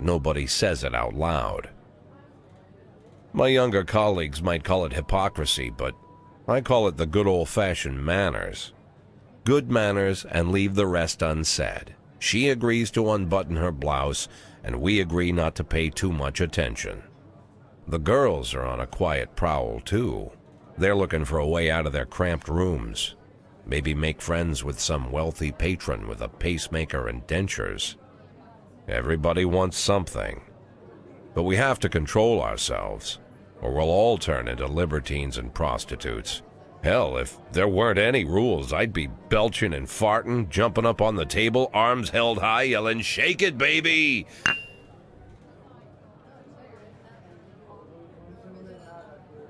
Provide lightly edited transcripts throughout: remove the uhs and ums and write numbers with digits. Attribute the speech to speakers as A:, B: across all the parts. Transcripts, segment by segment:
A: Nobody says it out loud. My younger colleagues might call it hypocrisy, but I call it the good old-fashioned manners. Good manners and leave the rest unsaid. She agrees to unbutton her blouse, and we agree not to pay too much attention. The girls are on a quiet prowl, too. They're looking for a way out of their cramped rooms. Maybe make friends with some wealthy patron with a pacemaker and dentures. Everybody wants something. But we have to control ourselves, or we'll all turn into libertines and prostitutes. Hell, if there weren't any rules, I'd be belching and farting, jumping up on the table, arms held high, yelling, "Shake it, baby!"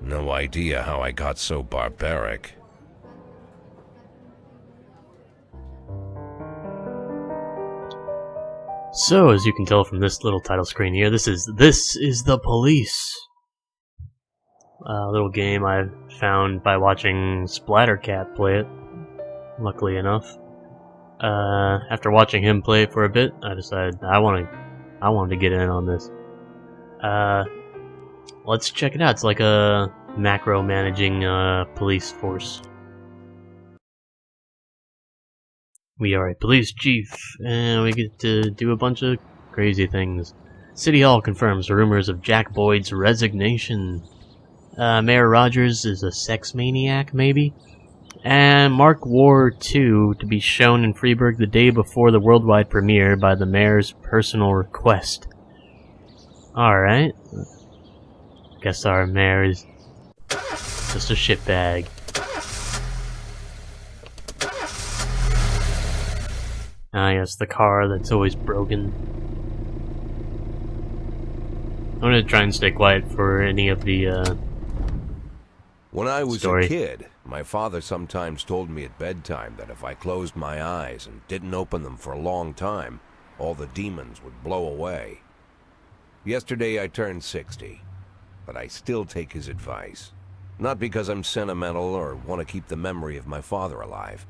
A: No idea how I got so barbaric.
B: So, as you can tell from this little title screen here, this is The Police. A little game I found by watching Splattercat play it, luckily enough. After watching him play it for a bit, I decided I wanted to get in on this. Let's check it out. It's like a macro managing police force. We are a police chief, and we get to do a bunch of crazy things. City Hall confirms rumors of Jack Boyd's resignation. Mayor Rogers is a sex maniac, maybe? And Mark War 2 to be shown in Freeburg the day before the worldwide premiere by the mayor's personal request. Alright. Guess our mayor is just a shitbag. I guess the car that's always broken. I'm gonna try and stay quiet for any of the,
A: When I was
B: story.
A: a kid, my father sometimes told me at bedtime that if I closed my eyes and didn't open them for a long time, all the demons would blow away. Yesterday I turned 60, but I still take his advice. Not because I'm sentimental or want to keep the memory of my father alive.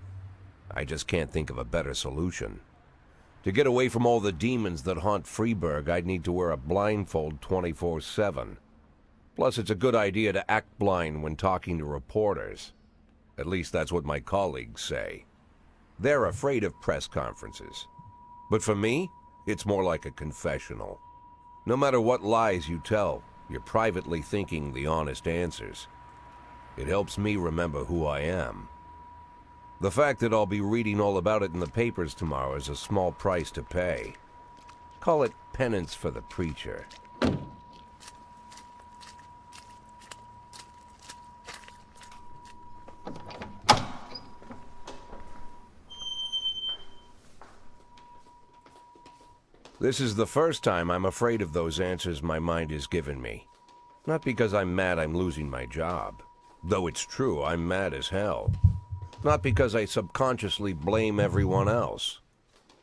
A: I just can't think of a better solution. To get away from all the demons that haunt Freeburg, I'd need to wear a blindfold 24/7. Plus, it's a good idea to act blind when talking to reporters. At least that's what my colleagues say. They're afraid of press conferences. But for me, it's more like a confessional. No matter what lies you tell, you're privately thinking the honest answers. It helps me remember who I am. The fact that I'll be reading all about it in the papers tomorrow is a small price to pay. Call it penance for the preacher. This is the first time I'm afraid of those answers my mind has given me. Not because I'm mad I'm losing my job. Though it's true, I'm mad as hell. Not because I subconsciously blame everyone else.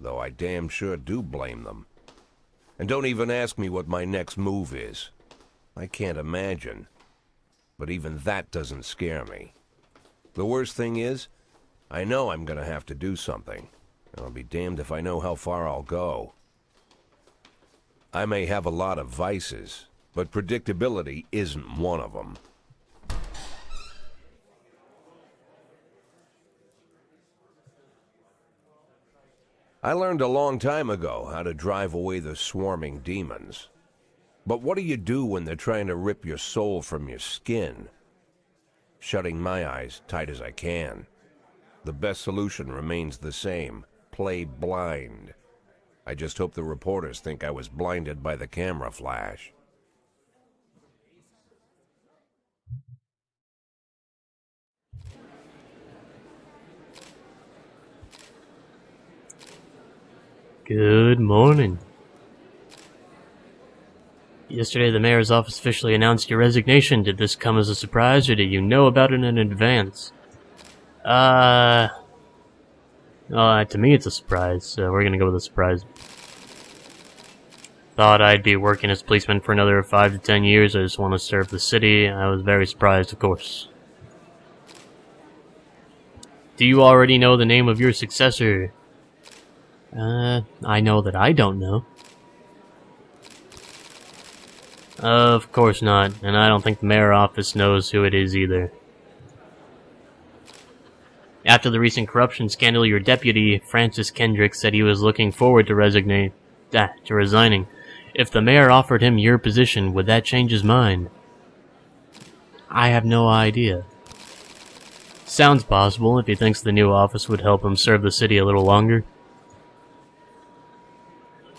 A: Though I damn sure do blame them. And don't even ask me what my next move is. I can't imagine. But even that doesn't scare me. The worst thing is, I know I'm gonna have to do something. And I'll be damned if I know how far I'll go. I may have a lot of vices, but predictability isn't one of them. I learned a long time ago how to drive away the swarming demons. But what do you do when they're trying to rip your soul from your skin? Shutting my eyes tight as I can. The best solution remains the same: play blind. I just hope the reporters think I was blinded by the camera flash.
B: Good morning. Yesterday, the mayor's office officially announced your resignation. Did this come as a surprise, or did you know about it in advance? To me, it's a surprise, so we're gonna go with a surprise. Thought I'd be working as policeman for another 5 to 10 years. I just want to serve the city. I was very surprised, of course. Do you already know the name of your successor? I know that I don't know. Of course not, and I don't think the mayor office knows who it is either. After the recent corruption scandal, your deputy, Francis Kendrick, said he was looking forward to resigning. If the mayor offered him your position, would that change his mind? I have no idea. Sounds possible if he thinks the new office would help him serve the city a little longer.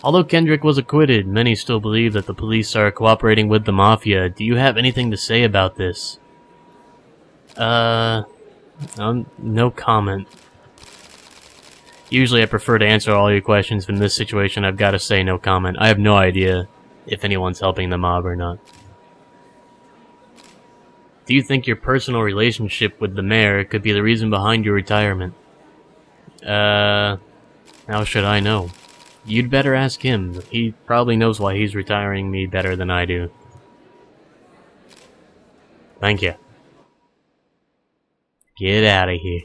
B: Although Kendrick was acquitted, many still believe that the police are cooperating with the Mafia. Do you have anything to say about this? No comment. Usually I prefer to answer all your questions, but in this situation I've got to say no comment. I have no idea if anyone's helping the mob or not. Do you think your personal relationship with the mayor could be the reason behind your retirement? How should I know? You'd better ask him. He probably knows why he's retiring me better than I do. Thank you. Get out of here.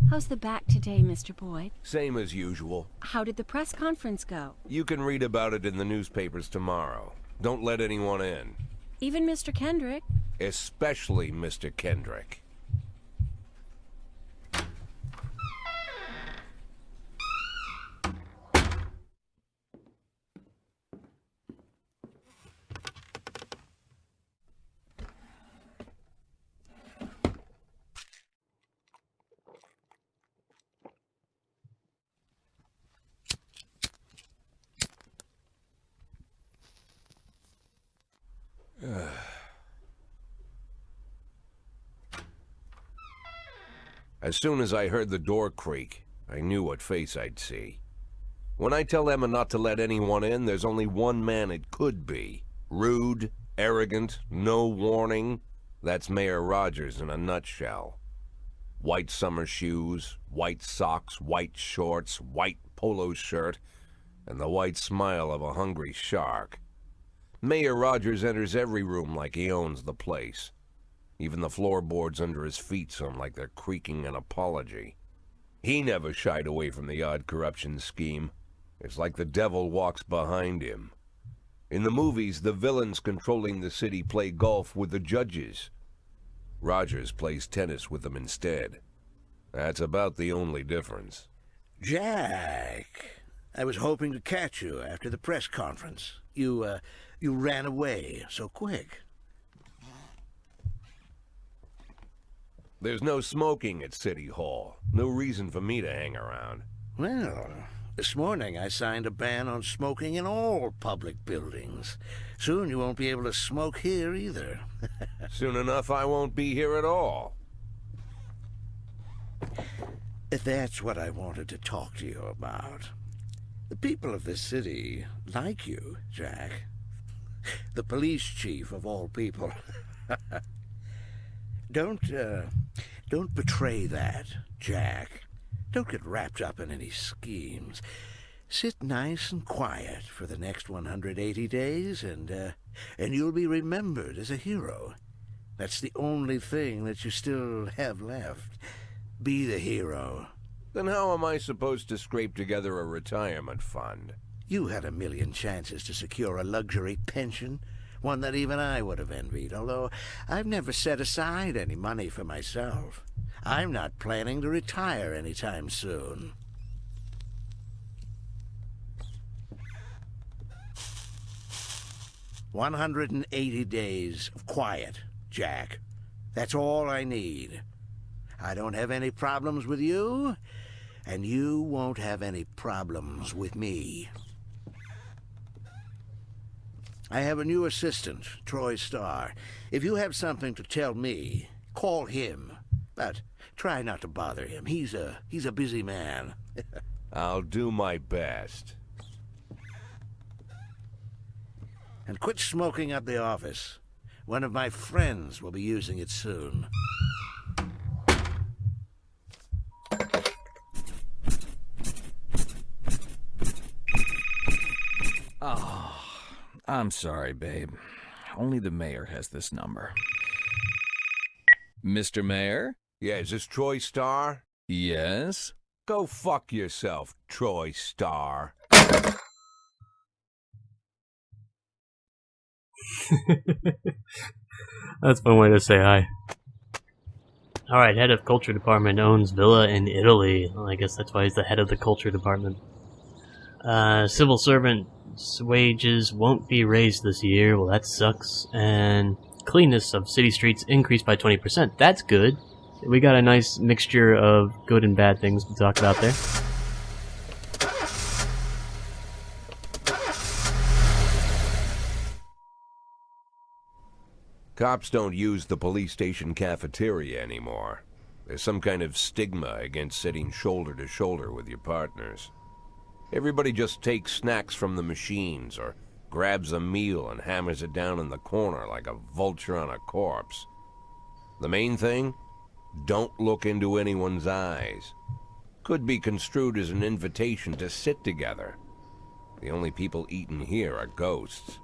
C: How's the back today, Mr. Boyd?
A: Same as usual.
C: How did the press conference go?
A: You can read about it in the newspapers tomorrow. Don't let anyone in.
C: Even Mr. Kendrick?
A: Especially Mr. Kendrick. As soon as I heard the door creak, I knew what face I'd see. When I tell Emma not to let anyone in, there's only one man it could be. Rude, arrogant, no warning. That's Mayor Rogers in a nutshell. White summer shoes, white socks, white shorts, white polo shirt, and the white smile of a hungry shark. Mayor Rogers enters every room like he owns the place. Even the floorboards under his feet sound like they're creaking an apology. He never shied away from the odd corruption scheme. It's like the devil walks behind him. In the movies, the villains controlling the city play golf with the judges. Rogers plays tennis with them instead. That's about the only difference.
D: Jack, I was hoping to catch you after the press conference. You ran away so quick.
A: There's no smoking at City Hall. No reason for me to hang around.
D: Well, this morning I signed a ban on smoking in all public buildings. Soon you won't be able to smoke here either.
A: Soon enough I won't be here at all.
D: That's what I wanted to talk to you about. The people of this city like you, Jack. The police chief of all people. Don't betray that, Jack. Don't get wrapped up in any schemes. Sit nice and quiet for the next 180 days, and you'll be remembered as a hero. That's the only thing that you still have left. Be the hero.
A: Then how am I supposed to scrape together a retirement fund?
D: You had a million chances to secure a luxury pension, one that even I would have envied, although I've never set aside any money for myself. I'm not planning to retire anytime soon. "180 days of quiet, Jack. That's all I need. I don't have any problems with you, and you won't have any problems with me. I have a new assistant, Troy Starr. If you have something to tell me, call him. But try not to bother him. He's a busy man."
A: I'll do my best.
D: "And quit smoking up the office. One of my friends will be using it soon."
E: I'm sorry, babe. Only the mayor has this number. Mr. Mayor?
A: Yeah, is this Troy Starr?
E: Yes?
A: Go fuck yourself, Troy Starr.
B: That's one way to say hi. Alright, head of culture department owns villa in Italy. Well, I guess that's why he's the head of the culture department. Civil servant's wages won't be raised this year. Well, that sucks. And cleanness of city streets increased by 20%. That's good. We got a nice mixture of good and bad things to talk about there.
A: Cops don't use the police station cafeteria anymore. There's some kind of stigma against sitting shoulder to shoulder with your partners. Everybody just takes snacks from the machines or grabs a meal and hammers it down in the corner like a vulture on a corpse. The main thing? Don't look into anyone's eyes. Could be construed as an invitation to sit together. The only people eating here are ghosts.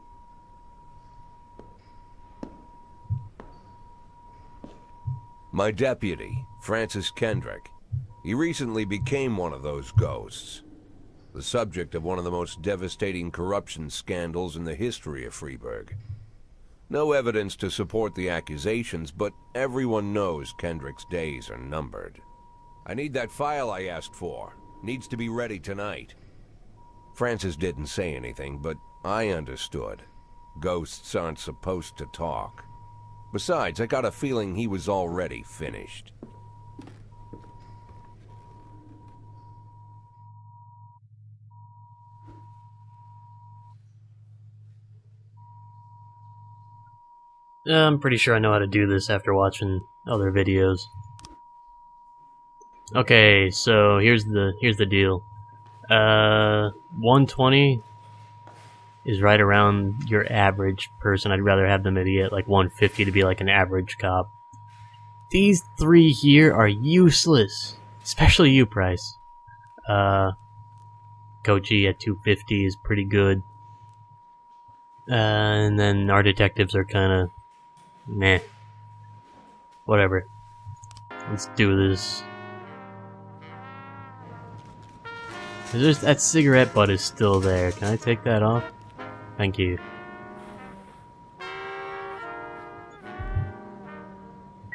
A: My deputy, Francis Kendrick. He recently became one of those ghosts. The subject of one of the most devastating corruption scandals in the history of Freeburg. No evidence to support the accusations, but everyone knows Kendrick's days are numbered. I need that file I asked for. Needs to be ready tonight. Francis didn't say anything, but I understood. Ghosts aren't supposed to talk. Besides, I got a feeling he was already finished.
B: I'm pretty sure I know how to do this after watching other videos. Okay, so here's the deal. 120 is right around your average person. I'd rather have them at like 150 to be like an average cop. These three here are useless, especially you, Price. Kochi at 250 is pretty good. And then our detectives are kind of meh. Whatever. Let's do this. That cigarette butt is still there. Can I take that off? Thank you.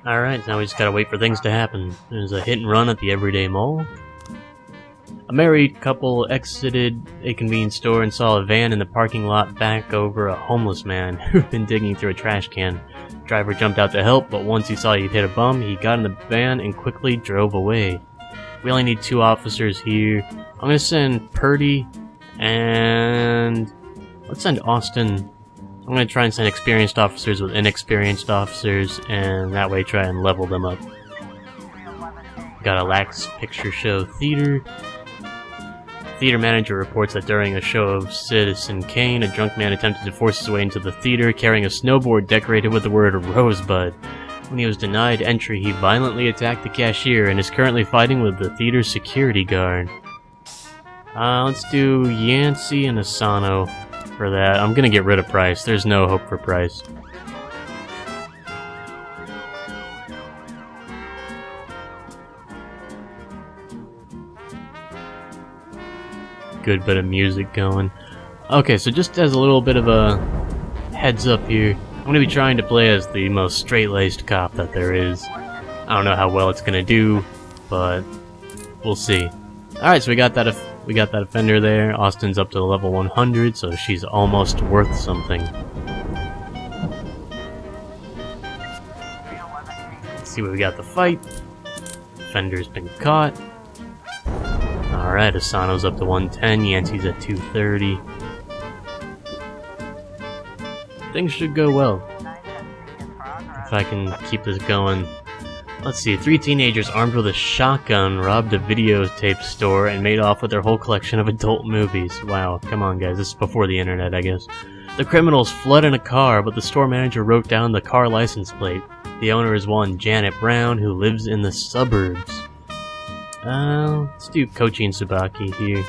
B: Alright, now we just gotta wait for things to happen. There's a hit and run at the Everyday Mall. A married couple exited a convenience store and saw a van in the parking lot back over a homeless man who'd been digging through a trash can. Driver jumped out to help, but once he saw he'd hit a bum, he got in the van and quickly drove away. We only need 2 officers here. I'm gonna send Purdy and... let's send Austin. I'm gonna try and send experienced officers with inexperienced officers, and that way try and level them up. Got a Lax Picture Show Theater. Theater manager reports that during a show of Citizen Kane, a drunk man attempted to force his way into the theater carrying a snowboard decorated with the word Rosebud. When he was denied entry, he violently attacked the cashier and is currently fighting with the theater's security guard. Let's do Yancey and Asano for that. I'm gonna get rid of Price. There's no hope for Price. Good bit of music going. Okay, so just as a little bit of a heads up here, I'm going to be trying to play as the most straight-laced cop that there is. I don't know how well it's going to do, but we'll see. Alright, so we got that offender there. Austin's up to level 100, so she's almost worth something. Let's see what we got the fight. Offender's been caught. Alright, Asano's up to 110, Yancey's at 230. Things should go well. If I can keep this going. Let's see, 3 teenagers armed with a shotgun robbed a videotape store and made off with their whole collection of adult movies. Wow, come on guys, this is before the internet, I guess. The criminals fled in a car, but the store manager wrote down the car license plate. The owner is one Janet Brown, who lives in the suburbs. Let's do Kochi and Tsubaki here.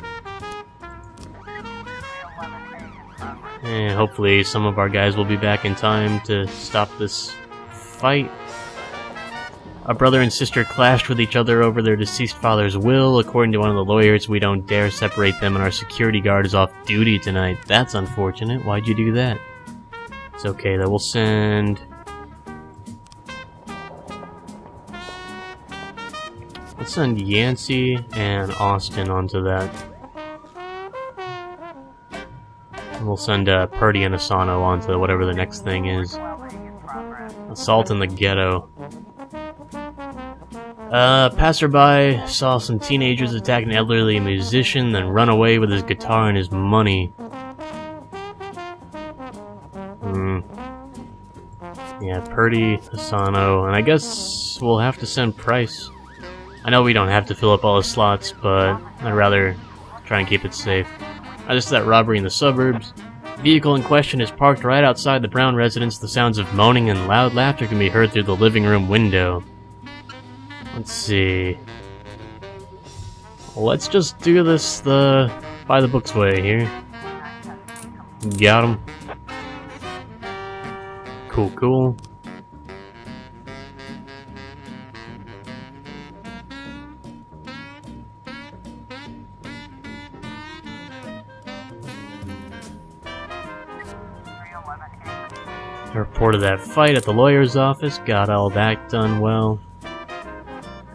B: And hopefully some of our guys will be back in time to stop this fight. A brother and sister clashed with each other over their deceased father's will. According to one of the lawyers, we don't dare separate them and our security guard is off duty tonight. That's unfortunate. Why'd you do that? It's okay, then we'll send... Let's send Yancey and Austin onto that. And we'll send Purdy and Asano onto whatever the next thing is. Assault in the ghetto. Passerby saw some teenagers attack an elderly musician, then run away with his guitar and his money. Yeah, Purdy, Asano, and I guess we'll have to send Price. I know we don't have to fill up all the slots, but I'd rather try and keep it safe. I just that robbery in the suburbs. The vehicle in question is parked right outside the Brown residence. The sounds of moaning and loud laughter can be heard through the living room window. Let's see. Let's just do this the by the books way here. Got him. Cool, cool. I reported that fight at the lawyer's office, got all that done well.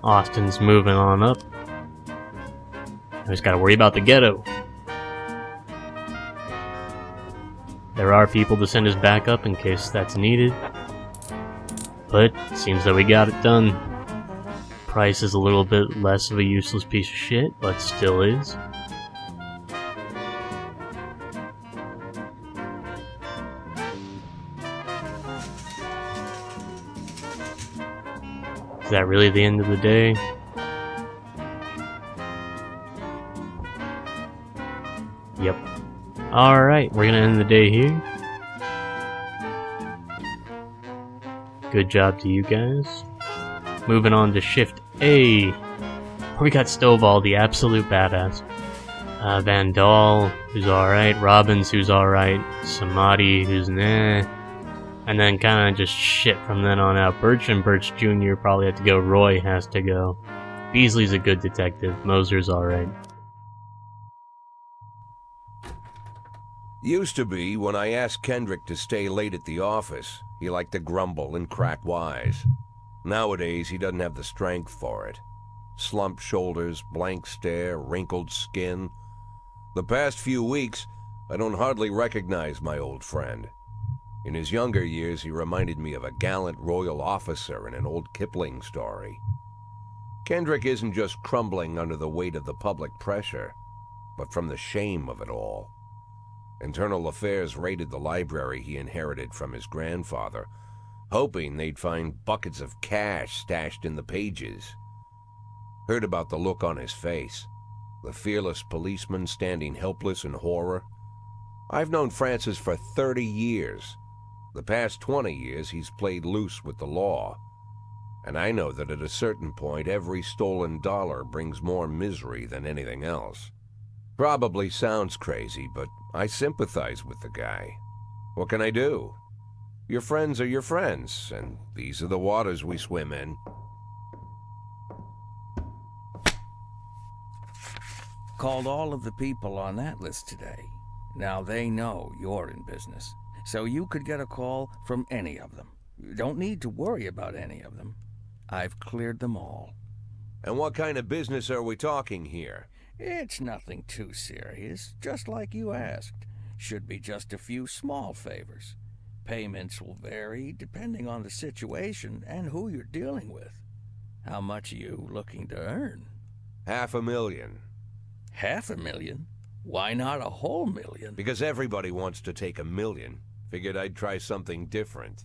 B: Austin's moving on up. I just gotta worry about the ghetto. There are people to send us back up in case that's needed. But it seems that we got it done. Price is a little bit less of a useless piece of shit, but still is. Is that really the end of the day? Yep. Alright, we're gonna end the day here. Good job to you guys. Moving on to Shift A. We got Stovall, the absolute badass. Van Dahl, who's alright. Robbins, who's alright. Samadhi, who's nah. And then kind of just shit from then on out. Birch and Birch Jr. probably have to go. Roy has to go. Beasley's a good detective. Moser's alright.
A: Used to be, when I asked Kendrick to stay late at the office, he liked to grumble and crack wise. Nowadays, he doesn't have the strength for it. Slumped shoulders, blank stare, wrinkled skin. The past few weeks, I don't hardly recognize my old friend. In his younger years, he reminded me of a gallant royal officer in an old Kipling story. Kendrick isn't just crumbling under the weight of the public pressure, but from the shame of it all. Internal Affairs raided the library he inherited from his grandfather, hoping they'd find buckets of cash stashed in the pages. Heard about the look on his face, the fearless policeman standing helpless in horror. I've known Francis for 30 years. The past 20 years, he's played loose with the law. And I know that at a certain point, every stolen dollar brings more misery than anything else. Probably sounds crazy, but I sympathize with the guy. What can I do? Your friends are your friends, and these are the waters we swim in.
E: Called all of the people on that list today. Now they know you're in business. So you could get a call from any of them. You don't need to worry about any of them. I've cleared them all.
A: And what kind of business are we talking here?
E: It's nothing too serious, just like you asked. Should be just a few small favors. Payments will vary depending on the situation and who you're dealing with. How much are you looking to earn?
A: $500,000.
E: $500,000? Why not a whole million?
A: Because everybody wants to take $1 million. Figured I'd try something different.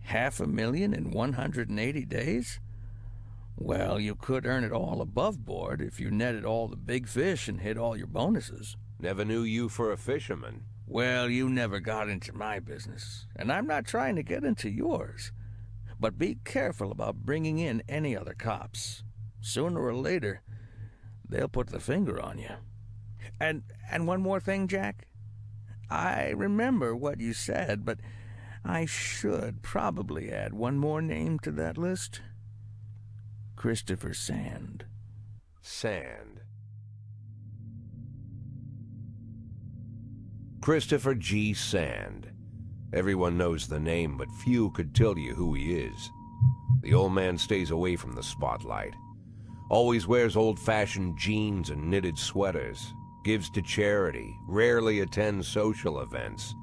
E: $500,000 in 180 days? Well, you could earn it all above board if you netted all the big fish and hit all your bonuses.
A: Never knew you for a fisherman.
E: Well, you never got into my business, and I'm not trying to get into yours. But be careful about bringing in any other cops. Sooner or later, they'll put the finger on you. And one more thing, Jack. I remember what you said, but I should probably add one more name to that list. Christopher Sand.
A: Sand. Christopher G. Sand. Everyone knows the name, but few could tell you who he is. The old man stays away from the spotlight. Always wears old-fashioned jeans and knitted sweaters. Gives to charity. Rarely attends social events.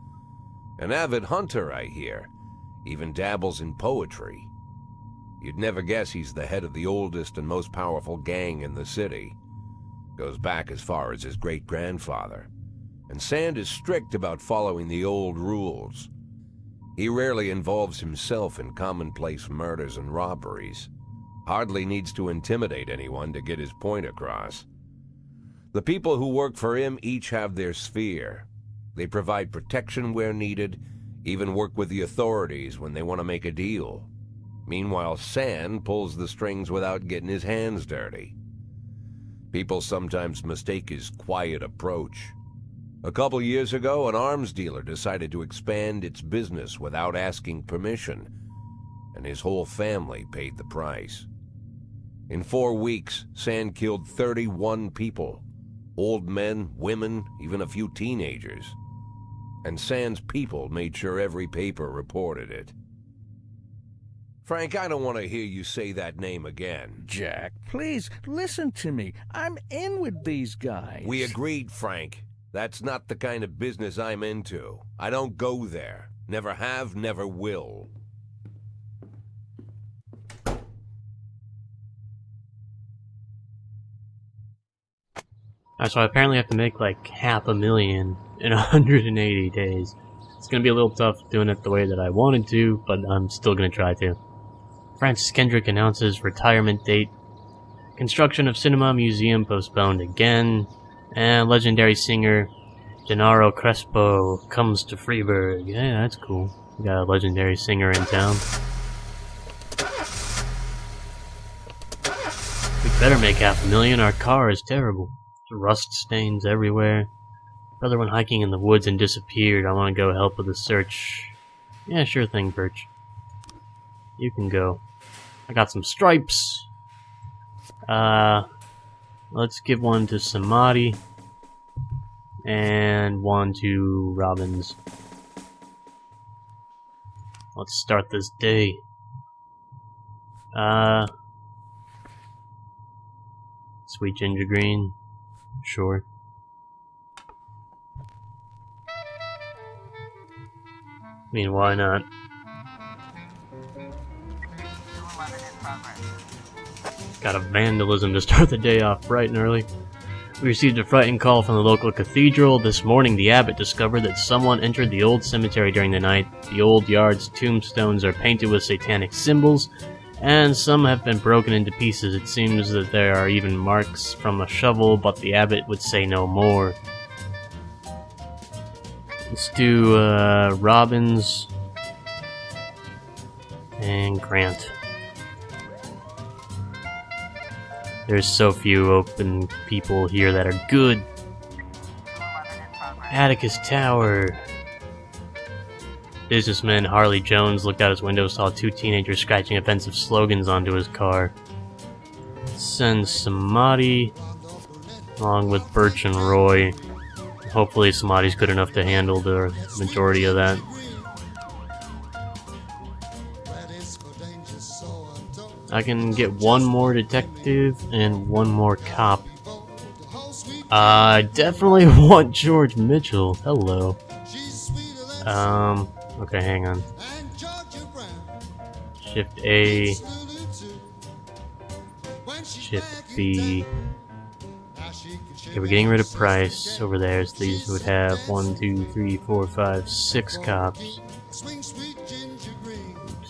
A: An avid hunter, I hear. Even dabbles in poetry. You'd never guess he's the head of the oldest and most powerful gang in the city. Goes back as far as his great-grandfather. And Sand is strict about following the old rules. He rarely involves himself in commonplace murders and robberies. Hardly needs to intimidate anyone to get his point across. The people who work for him each have their sphere. They provide protection where needed, even work with the authorities when they want to make a deal. Meanwhile, Sand pulls the strings without getting his hands dirty. People sometimes mistake his quiet approach. A couple years ago, an arms dealer decided to expand its business without asking permission, and his whole family paid the price. In 4 weeks, Sand killed 31 people. Old men, women, even a few teenagers. And Sand's people made sure every paper reported it. Frank, I don't want to hear you say that name again.
E: Jack, please, listen to me. I'm in with these guys.
A: We agreed, Frank. That's not the kind of business I'm into. I don't go there. Never have, never will.
B: So I apparently have to make like $500,000 in 180 days. It's gonna be a little tough doing it the way that I wanted to, but I'm still gonna try to. Francis Kendrick announces retirement date. Construction of Cinema Museum postponed again. And legendary singer Gennaro Crespo comes to Freeburg. Yeah, that's cool. We got a legendary singer in town. We better make $500,000. Our car is terrible. Rust stains everywhere. Brother went hiking in the woods and disappeared. I want to go help with the search. Yeah, sure thing, Birch. You can go. I got some stripes. Let's give one to Samadhi. And one to Robbins. Let's start this day. Sweet ginger green. Sure. I mean, why not? Got a vandalism to start the day off bright and early. We received a frightening call from the local cathedral. This morning, the abbot discovered that someone entered the old cemetery during the night. The old yard's tombstones are painted with satanic symbols, and some have been broken into pieces. It seems that there are even marks from a shovel, but the abbot would say no more. Let's do Robbins and Grant. There's so few open people here that are good. Atticus Tower. Businessman Harley Jones looked out his window, saw 2 teenagers scratching offensive slogans onto his car. Send Samadhi along with Birch and Roy. Hopefully Samadhi's good enough to handle the majority of that. I can get one more detective and one more cop. I definitely want George Mitchell. Hello. Okay, hang on. Shift A. Shift B. Okay, we're getting rid of Price over there, so these would have 1, 2, 3, 4, 5, 6 cops.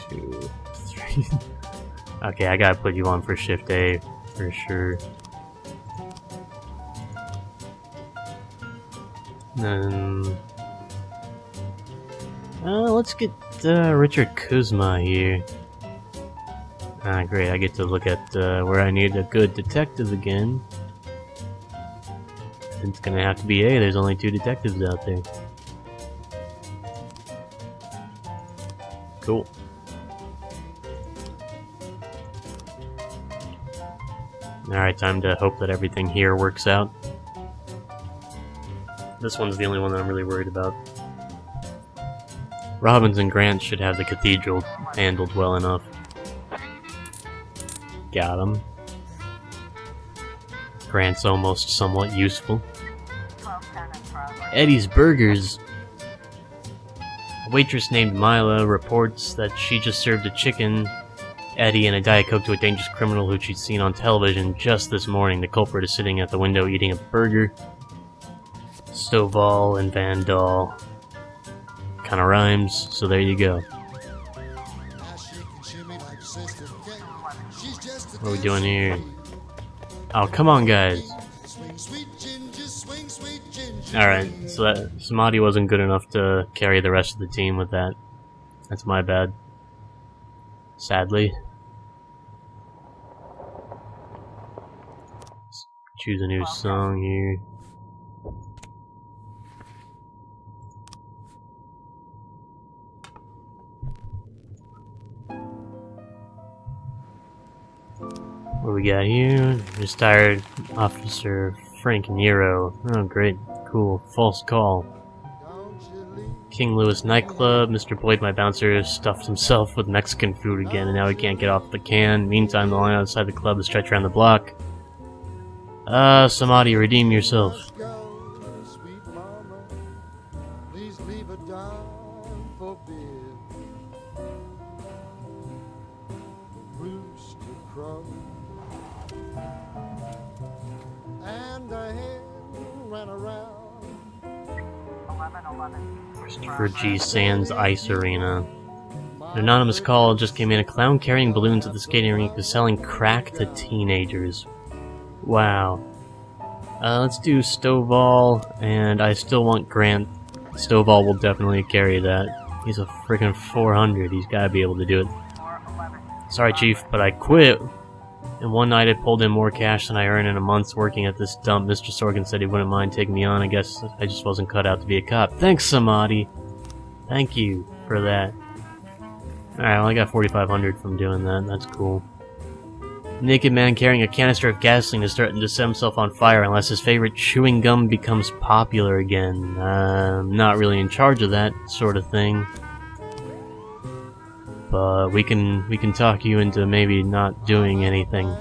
B: 2, 3. Okay, I gotta put you on for Shift A for sure. Then let's get Richard Kuzma here. Ah, great! I get to look at where I need a good detective again. It's gonna have to be A. There's only 2 detectives out there. Cool. Alright, time to hope that everything here works out. This one's the only one that I'm really worried about. Robbins and Grant should have the cathedral handled well enough. Got him. Grant's almost somewhat useful. Eddie's Burgers. A waitress named Mila reports that she just served a chicken, Eddie, and a Diet Coke to a dangerous criminal who she'd seen on television just this morning. The culprit is sitting at the window eating a burger. Stovall and Van Dahl. Kinda rhymes, so there you go. What are we doing here? Oh, come on, guys. Alright, so that Samadhi wasn't good enough to carry the rest of the team with that. That's my bad. Sadly. Let's choose a new song here. What do we got here? Retired Officer Frank Nero. Oh, great. Cool. False call. King Louis nightclub. Mr. Boyd, my bouncer, stuffed himself with Mexican food again, and now he can't get off the can. Meantime, the line outside the club is stretched around the block. Samadhi, redeem yourself. Christopher G. Sands Ice Arena. An anonymous call just came in. A clown carrying balloons at the skating rink is selling crack to teenagers. Wow. Let's do Stovall, and I still want Grant. Stovall will definitely carry that. He's a freaking 400. He's gotta be able to do it. Sorry, Chief, but I quit. And one night I pulled in more cash than I earned in a month's working at this dump. Mr. Sorkin said he wouldn't mind taking me on. I guess I just wasn't cut out to be a cop. Thanks, Samadhi. Thank you for that. Alright, well, I got 4,500 from doing that. That's cool. Naked man carrying a canister of gasoline is starting to set himself on fire unless his favorite chewing gum becomes popular again. I'm not really in charge of that sort of thing. But we can talk you into maybe not doing anything.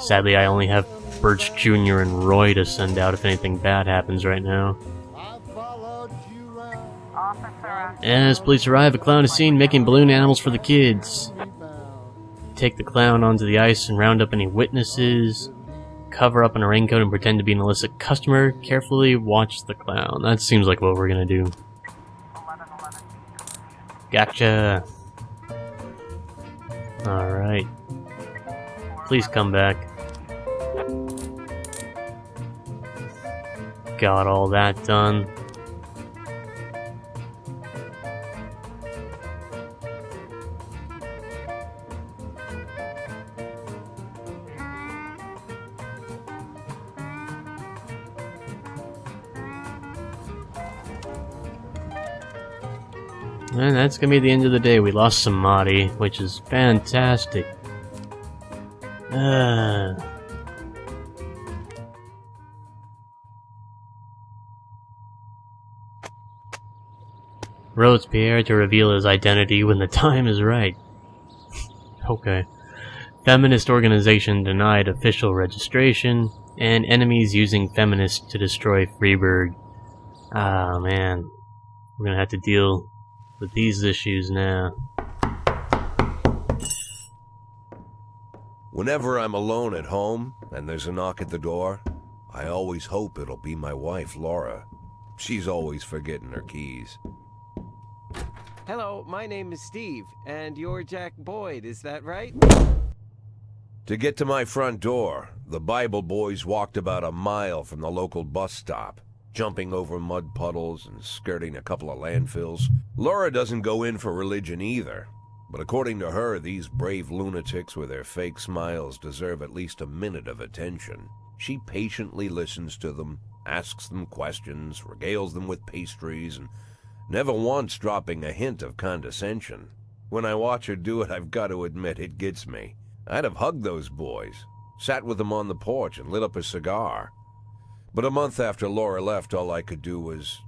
B: Sadly, I only have Birch Jr. and Roy to send out if anything bad happens right now. As police arrive, a clown is seen making balloon animals for the kids. Take the clown onto the ice and round up any witnesses. Cover up in a raincoat and pretend to be an illicit customer. Carefully watch the clown. That seems like what we're gonna do. Gotcha. Alright. Please come back. Got all that done. And that's gonna be the end of the day. We lost Samadhi, which is fantastic. Robespierre to reveal his identity when the time is right. Okay. Feminist organization denied official registration, and enemies using feminists to destroy Freeburg. Ah, man. We're gonna have to deal with these issues now.
A: Whenever I'm alone at home and there's a knock at the door, I always hope it'll be my wife, Laura. She's always forgetting her keys.
F: Hello, my name is Steve, and you're Jack Boyd, is that right?
A: To get to my front door, the Bible boys walked about a mile from the local bus stop, jumping over mud puddles and skirting a couple of landfills. Laura doesn't go in for religion either, but according to her, these brave lunatics with their fake smiles deserve at least a minute of attention. She patiently listens to them, asks them questions, regales them with pastries, and never once dropping a hint of condescension. When I watch her do it, I've got to admit it gets me. I'd have hugged those boys, sat with them on the porch and lit up a cigar. But a month after Laura left, all I could do was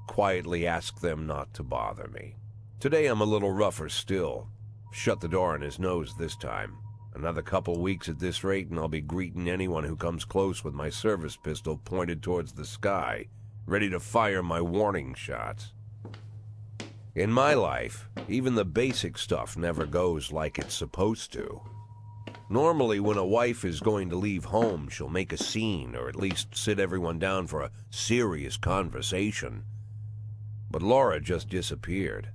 A: quietly ask them not to bother me. Today I'm a little rougher still. Shut the door on his nose this time. Another couple weeks at this rate and I'll be greeting anyone who comes close with my service pistol pointed towards the sky, ready to fire my warning shots. In my life, even the basic stuff never goes like it's supposed to. Normally, when a wife is going to leave home, she'll make a scene or at least sit everyone down for a serious conversation. But Laura just disappeared.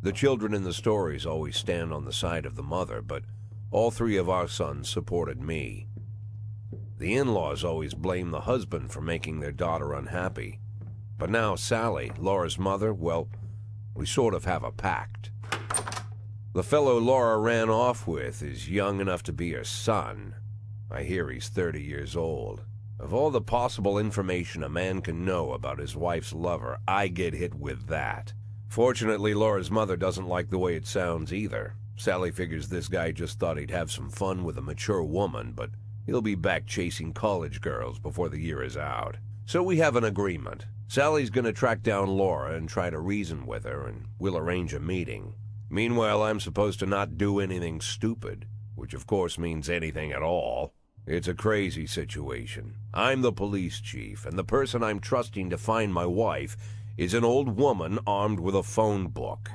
A: The children in the stories always stand on the side of the mother, but all three of our sons supported me. The in-laws always blame the husband for making their daughter unhappy. But now Sally, Laura's mother, well, we sort of have a pact. The fellow Laura ran off with is young enough to be her son. I hear he's 30 years old. Of all the possible information a man can know about his wife's lover, I get hit with that. Fortunately, Laura's mother doesn't like the way it sounds either. Sally figures this guy just thought he'd have some fun with a mature woman, but he'll be back chasing college girls before the year is out. So we have an agreement. Sally's gonna track down Laura and try to reason with her, and we'll arrange a meeting. Meanwhile, I'm supposed to not do anything stupid, which of course means anything at all. It's a crazy situation. I'm the police chief, and the person I'm trusting to find my wife is an old woman armed with a phone book.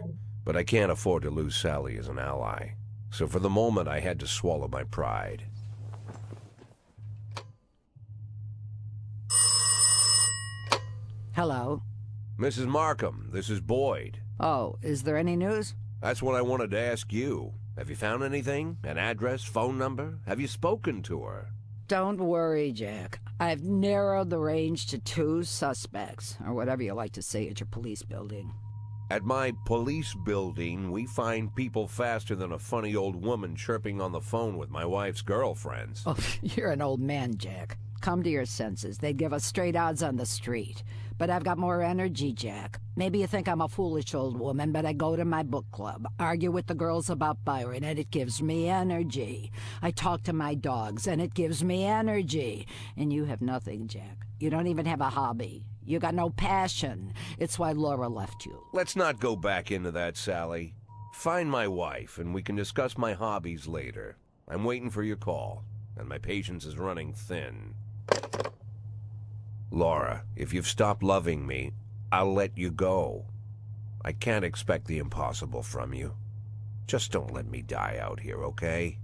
A: But I can't afford to lose Sally as an ally. So for the moment, I had to swallow my pride.
G: Hello.
A: Mrs. Markham, this is Boyd.
G: Oh, is there any news?
A: That's what I wanted to ask you. Have you found anything? An address, phone number? Have you spoken to her?
G: Don't worry, Jack. I've narrowed the range to 2 suspects, or whatever you like to say at your police building.
A: At my police building, we find people faster than a funny old woman chirping on the phone with my wife's girlfriends.
G: Oh, you're an old man, Jack. Come to your senses. They'd give us straight odds on the street. But I've got more energy, Jack. Maybe you think I'm a foolish old woman, but I go to my book club, argue with the girls about Byron, and it gives me energy. I talk to my dogs, and it gives me energy. And you have nothing, Jack. You don't even have a hobby. You got no passion. It's why Laura left you.
A: Let's not go back into that, Sally. Find my wife, and we can discuss my hobbies later. I'm waiting for your call, and my patience is running thin. Laura, if you've stopped loving me, I'll let you go. I can't expect the impossible from you. Just don't let me die out here, okay?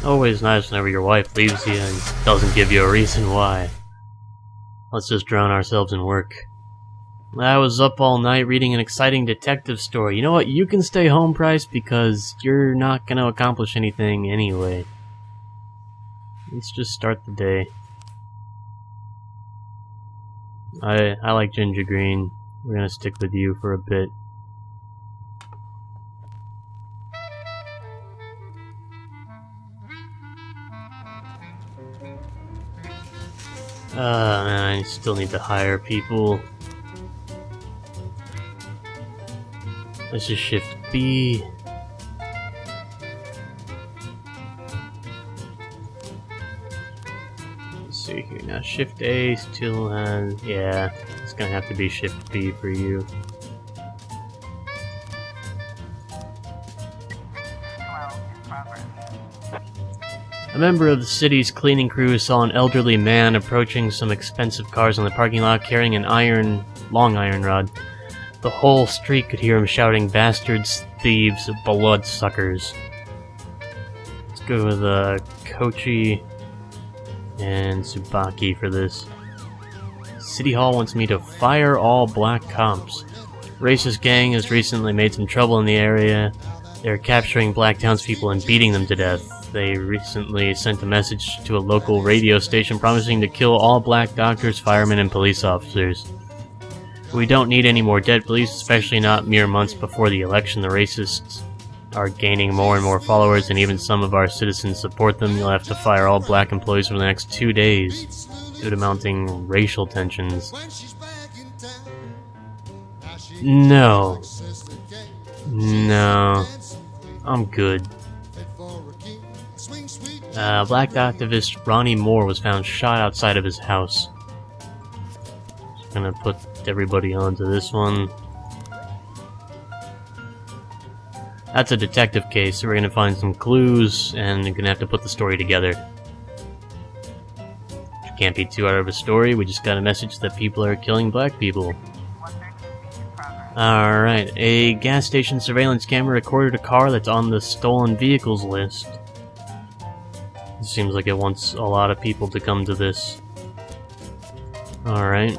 B: Always nice whenever your wife leaves you and doesn't give you a reason why. Let's just drown ourselves in work. I was up all night reading an exciting detective story. You know what? You can stay home, Price, because you're not going to accomplish anything anyway. Let's just start the day. I like Ginger Green. We're going to stick with you for a bit. Man, I still need to hire people. Let's just shift B. Let's see here now. Shift A still has. Yeah, it's gonna have to be Shift B for you. A member of the city's cleaning crew saw an elderly man approaching some expensive cars in the parking lot carrying an long iron rod. The whole street could hear him shouting, "Bastards, thieves, bloodsuckers." Let's go with Kochi and Tsubaki for this. City Hall wants me to fire all black cops. Racist gang has recently made some trouble in the area. They're capturing black townspeople and beating them to death. They recently sent a message to a local radio station promising to kill all black doctors, firemen, and police officers. We don't need any more dead police, especially not mere months before the election. The racists are gaining more and more followers, and even some of our citizens support them. You'll have to fire all black employees for the next 2 days due to mounting racial tensions. No. Black activist Ronnie Moore was found shot outside of his house. Just gonna put everybody onto this one. That's a detective case, so we're gonna find some clues, and we're gonna have to put the story together. Can't be too out of a story, we just got a message that people are killing black people. Alright, a gas station surveillance camera recorded a car that's on the stolen vehicles list. It seems like it wants a lot of people to come to this. Alright.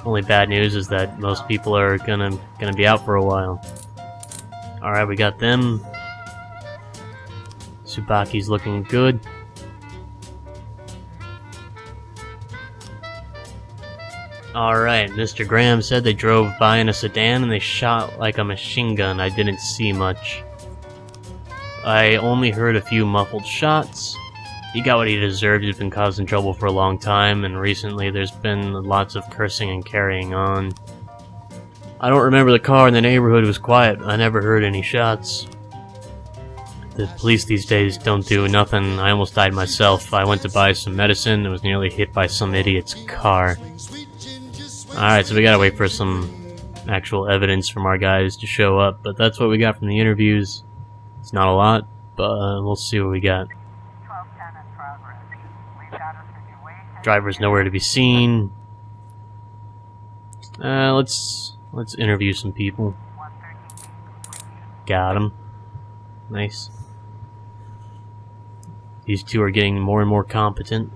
B: Only bad news is that most people are gonna be out for a while. Alright, we got them. Tsubaki's looking good. Alright, Mr. Graham said they drove by in a sedan and they shot like a machine gun. I didn't see much. I only heard a few muffled shots. He got what he deserved. He's been causing trouble for a long time, and recently there's been lots of cursing and carrying on. I don't remember the car in the neighborhood was quiet. I never heard any shots. The police these days don't do nothing. I almost died myself. I went to buy some medicine and was nearly hit by some idiot's car. Alright, so we gotta wait for some actual evidence from our guys to show up, but that's what we got from the interviews. It's not a lot, but we'll see what we got. Driver's nowhere to be seen. Let's interview some people. Got him. Nice. These two are getting more and more competent.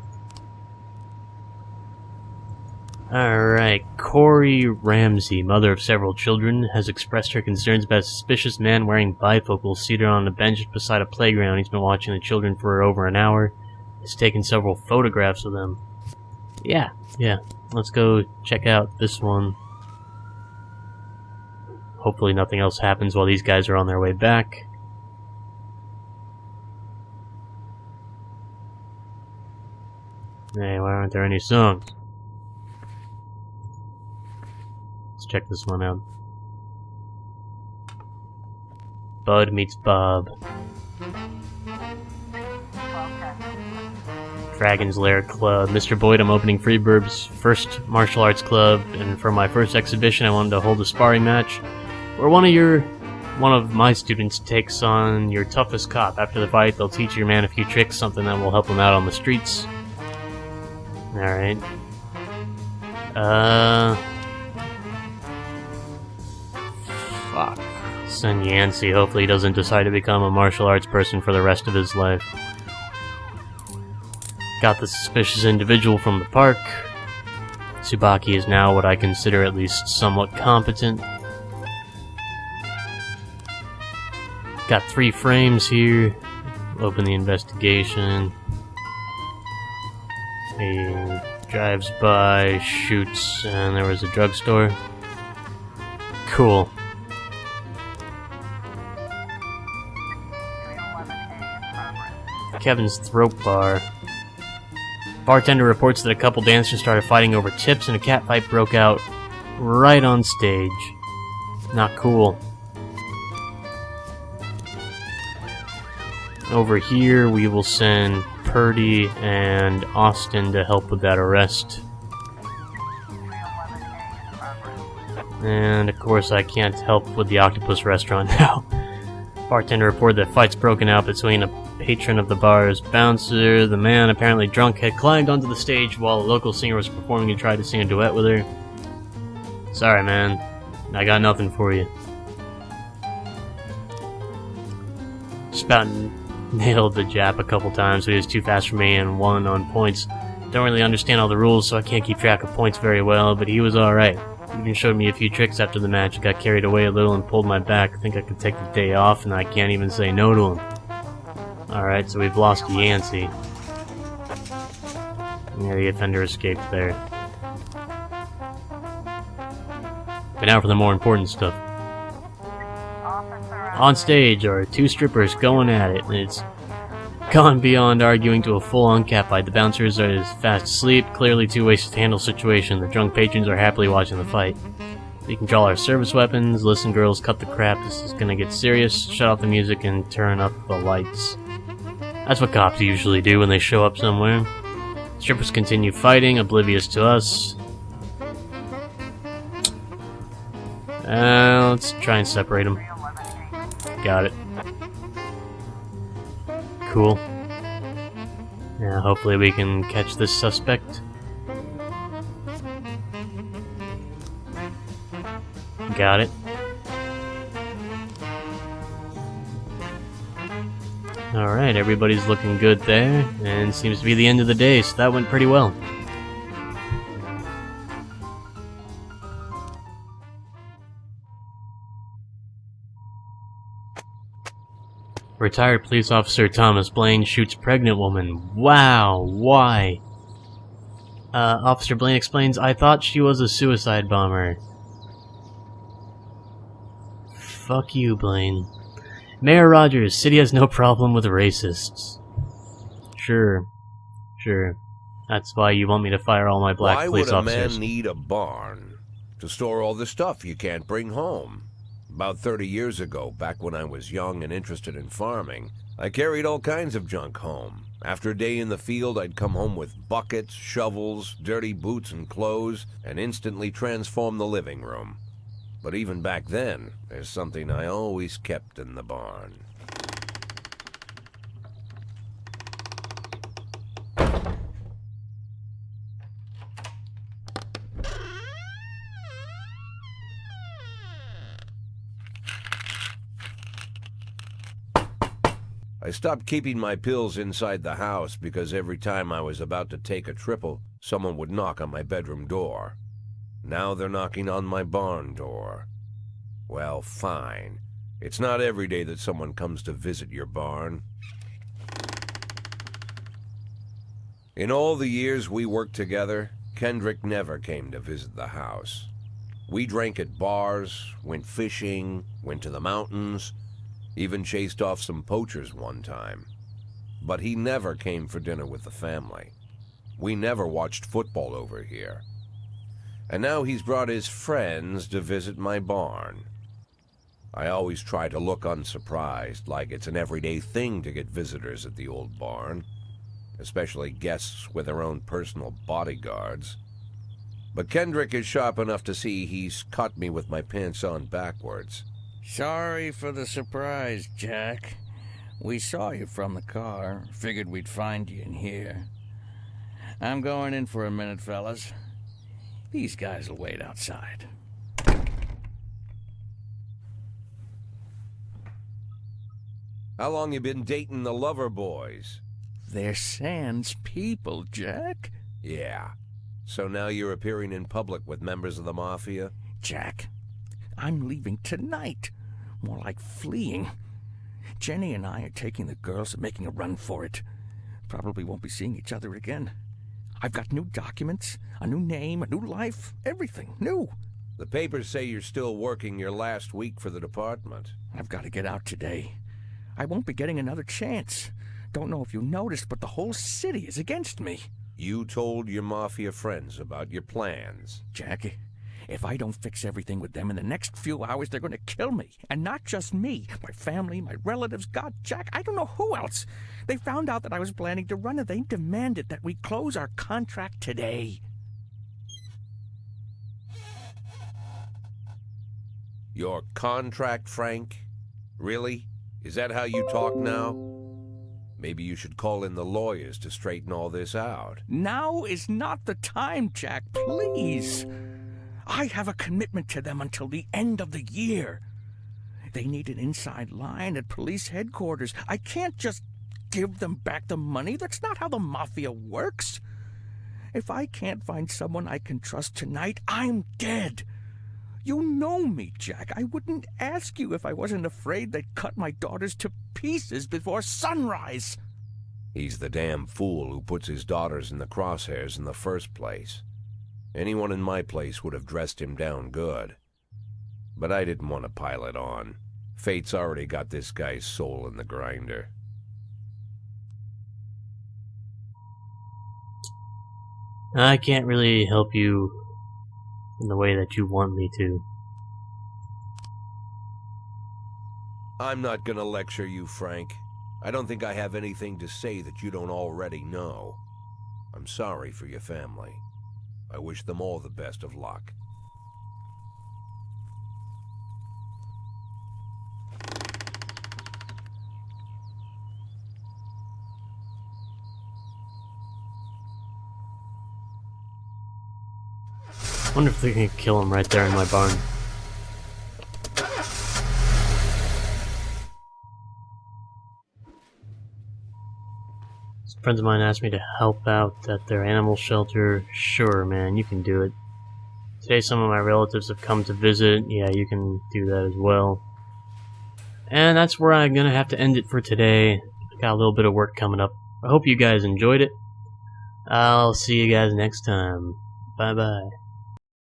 B: Alright, Corey Ramsey, mother of several children, has expressed her concerns about a suspicious man wearing bifocals seated on a bench beside a playground. He's been watching the children for over an hour. He's taken several photographs of them. Yeah. Let's go check out this one. Hopefully nothing else happens while these guys are on their way back. Hey, why aren't there any songs? Let's check this one out. Bud meets Bob. Dragon's Lair Club. Mr. Boyd, I'm opening Freeburb's first martial arts club, and for my first exhibition I wanted to hold a sparring match where one of my students takes on your toughest cop. After the fight, they'll teach your man a few tricks, something that will help him out on the streets. Alright. Fuck. Send Yancey. Hopefully he doesn't decide to become a martial arts person for the rest of his life. Got the suspicious individual from the park. Tsubaki is now what I consider at least somewhat competent. Got 3 frames here. Open the investigation. He drives by, shoots, and there was a drugstore. Cool. Kevin's Throat Bar. Bartender reports that a couple dancers started fighting over tips and a catfight broke out right on stage. Not cool. Over here we will send Purdy and Austin to help with that arrest. And of course I can't help with the Octopus Restaurant now. Bartender reported that fights broken out between a patron of the bar's bouncer. The man, apparently drunk, had climbed onto the stage while a local singer was performing and tried to sing a duet with her. Sorry, man. I got nothing for you. Spout nailed the Jap a couple times, but he was too fast for me and won on points. Don't really understand all the rules, so I can't keep track of points very well, but he was alright. He even showed me a few tricks after the match. I got carried away a little and pulled my back. I think I could take the day off, and I can't even say no to him. Alright, so we've lost Yancey. Yeah, the offender escaped there. But now for the more important stuff. On stage are 2 strippers going at it, and it's gone beyond arguing to a full-on catfight. The bouncers are fast asleep, clearly too wasted to handle the situation. The drunk patrons are happily watching the fight. you can draw our service weapons. Listen, girls, cut the crap. This is gonna get serious. Shut off the music and turn up the lights. That's what cops usually do when they show up somewhere. Strippers continue fighting, oblivious to us. Let's try and separate them. Got it. Cool. Yeah, hopefully we can catch this suspect. Got it. Alright, everybody's looking good there, and seems to be the end of the day, so that went pretty well. Retired police officer Thomas Blaine shoots pregnant woman. Wow, why? Officer Blaine explains, I thought she was a suicide bomber. Fuck you, Blaine. Mayor Rogers, city has no problem with racists. Sure. That's why you want me to fire all my black police officers.
A: Why would a man need a barn? To store all the stuff you can't bring home. About 30 years ago, back when I was young and interested in farming, I carried all kinds of junk home. After a day in the field, I'd come home with buckets, shovels, dirty boots and clothes, and instantly transform the living room. But even back then, there's something I always kept in the barn. I stopped keeping my pills inside the house because every time I was about to take a triple, someone would knock on my bedroom door. Now they're knocking on my barn door. Well, fine. It's not every day that someone comes to visit your barn. In all the years we worked together, Kendrick never came to visit the house. We drank at bars, went fishing, went to the mountains, even chased off some poachers one time. But he never came for dinner with the family. We never watched football over here. And now he's brought his friends to visit my barn. I always try to look unsurprised, like it's an everyday thing to get visitors at the old barn, especially guests with their own personal bodyguards. But Kendrick is sharp enough to see he's caught me with my pants on backwards.
E: Sorry for the surprise, Jack. We saw you from the car. Figured we'd find you in here. I'm going in for a minute, fellas. These guys will wait outside.
A: How long you been dating the Lover Boys?
E: They're Sans people, Jack.
A: Yeah. So now you're appearing in public with members of the Mafia?
E: Jack, I'm leaving tonight. More like fleeing. Jenny and I are taking the girls and making a run for it. Probably won't be seeing each other again. I've got new documents, a new name, a new life, everything new.
A: The papers say you're still working your last week for the department.
E: I've got to get out today. I won't be getting another chance. Don't know if you noticed, but the whole city is against me.
A: You told your Mafia friends about your plans.
E: Jackie, if I don't fix everything with them in the next few hours, they're going to kill me. And not just me. My family, my relatives, God, Jack, I don't know who else. They found out that I was planning to run and they demanded that we close our contract today.
A: Your contract, Frank? Really? Is that how you talk now? Maybe you should call in the lawyers to straighten all this out.
E: Now is not the time, Jack, please. I have a commitment to them until the end of the year. They need an inside line at police headquarters. I can't just give them back the money. That's not how the Mafia works. If I can't find someone I can trust tonight, I'm dead. You know me, Jack. I wouldn't ask you if I wasn't afraid they'd cut my daughters to pieces before sunrise.
A: He's the damn fool who puts his daughters in the crosshairs in the first place. Anyone in my place would have dressed him down good. But I didn't want to pile it on. Fate's already got this guy's soul in the grinder.
B: I can't really help you in the way that you want me to.
A: I'm not gonna lecture you, Frank. I don't think I have anything to say that you don't already know. I'm sorry for your family. I wish them all the best of luck.
B: Wonder if they can kill him right there in my barn. Some friends of mine asked me to help out at their animal shelter. Sure, man, you can do it. Today some of my relatives have come to visit. Yeah, you can do that as well. And that's where I'm gonna have to end it for today. Got a little bit of work coming up. I hope you guys enjoyed it. I'll see you guys next time. Bye-bye.